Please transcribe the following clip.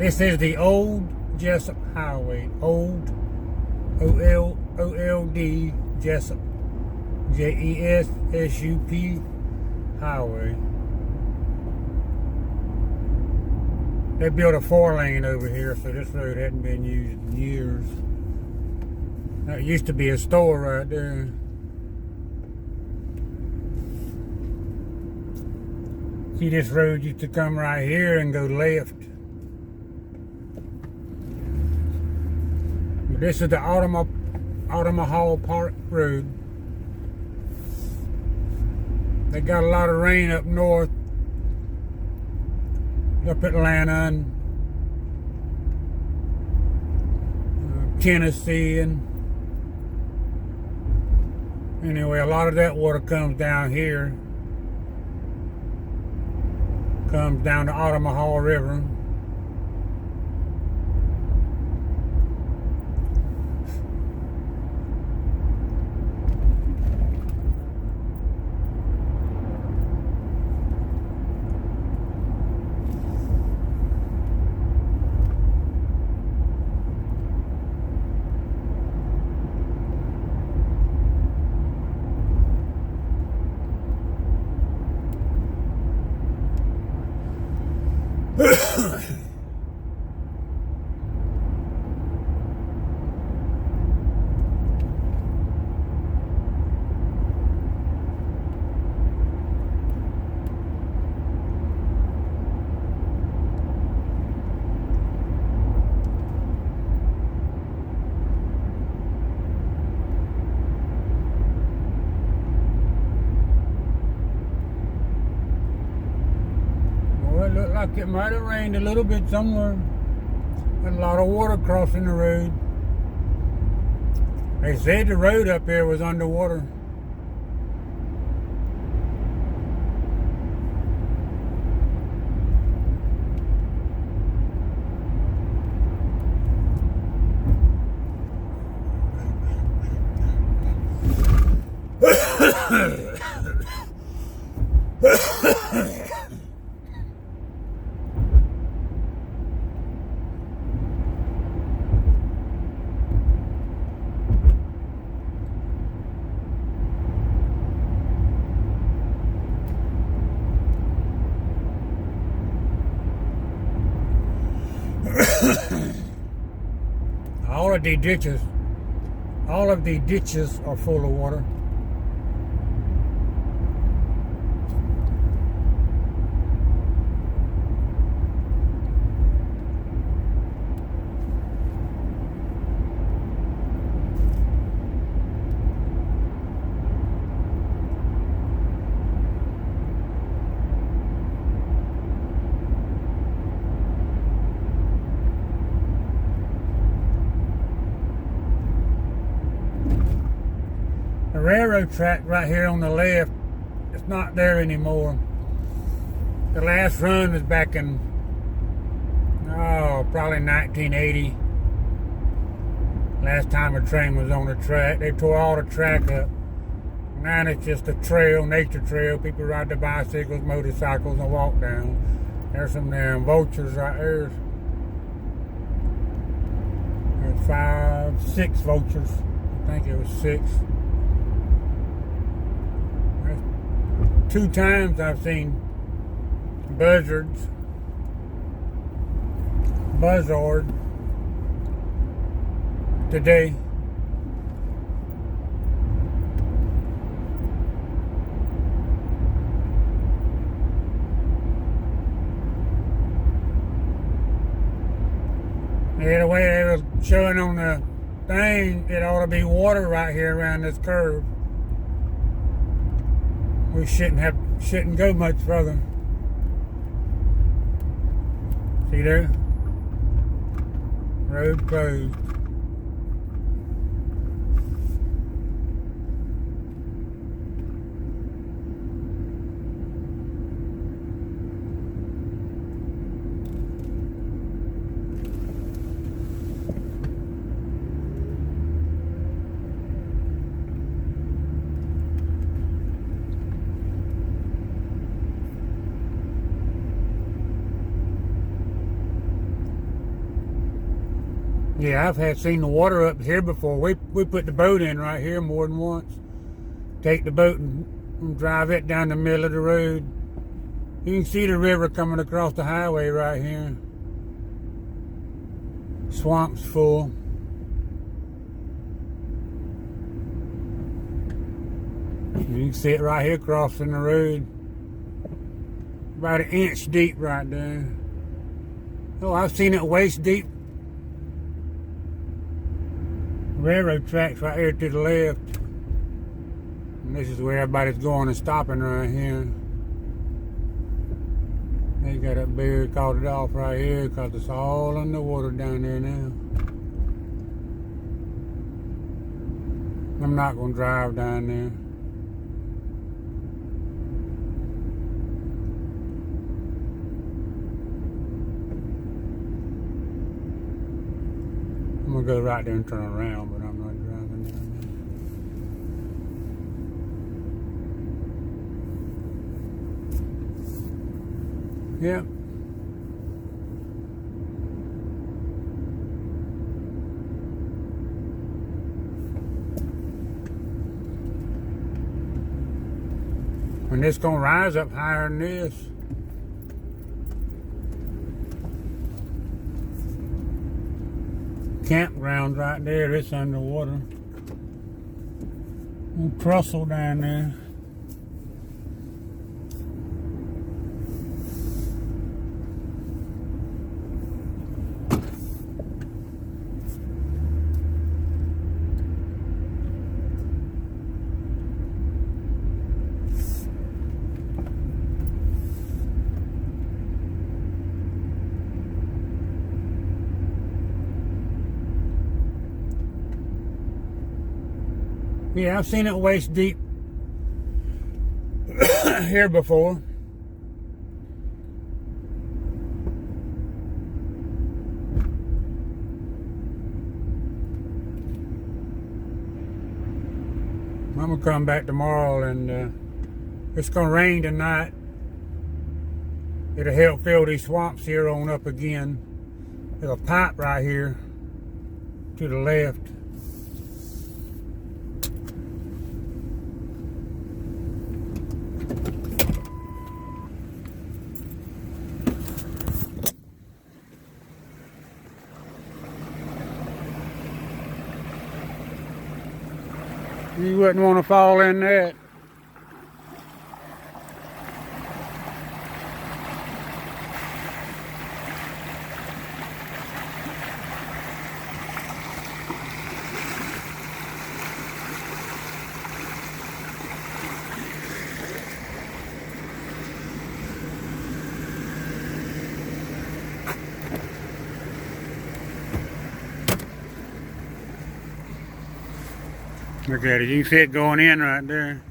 This is the Old Jessup Highway. Old, O-L-D, Jessup, Jessup Highway. They built a 4-lane over here, so this road hadn't been used in years. Now, it used to be a store right there. See, this road used to come right here and go left. This is the Altamaha Park Road. They got a lot of rain up north, up Atlanta and Tennessee, and anyway, a lot of that water comes down here, comes down the Altamaha River. It looked like it might have rained a little bit somewhere. Had a lot of water crossing the road. They said the road up there was underwater. All of the ditches are full of water. The railroad track right here on the left, it's not there anymore. The last run was back in, probably 1980. Last time a train was on the track. They tore all the track up. Now it's just a trail, nature trail. People ride their bicycles, motorcycles, and walk down. There's some damn vultures right there. There's 5, 6 vultures. I think it was 6. 2 times I've seen buzzard today. Yeah, the way they were showing on the thing, it ought to be water right here around this curve. We shouldn't go much further. See there? Road closed. Yeah, I've had seen the water up here before. We put the boat in right here more than once. Take the boat and drive it down the middle of the road. You can see the river coming across the highway right here. Swamp's full. You can see it right here crossing the road. About an inch deep right there. Oh, I've seen it waist deep. Railroad tracks right here to the left. And this is where everybody's going and stopping right here. They got up there, called it off right here because it's all underwater down there now. I'm not going to drive down there. I'm going to go right there and turn around, but I'm not driving down there. Yep. And it's going to rise up higher than this. Campground right there, it's underwater. Trussel down there. Yeah, I've seen it waist deep here before. I'm gonna come back tomorrow, and it's gonna rain tonight. It'll help fill these swamps here on up again. There's a pipe right here to the left. You wouldn't want to fall in that. Look at it, you can see it going in right there.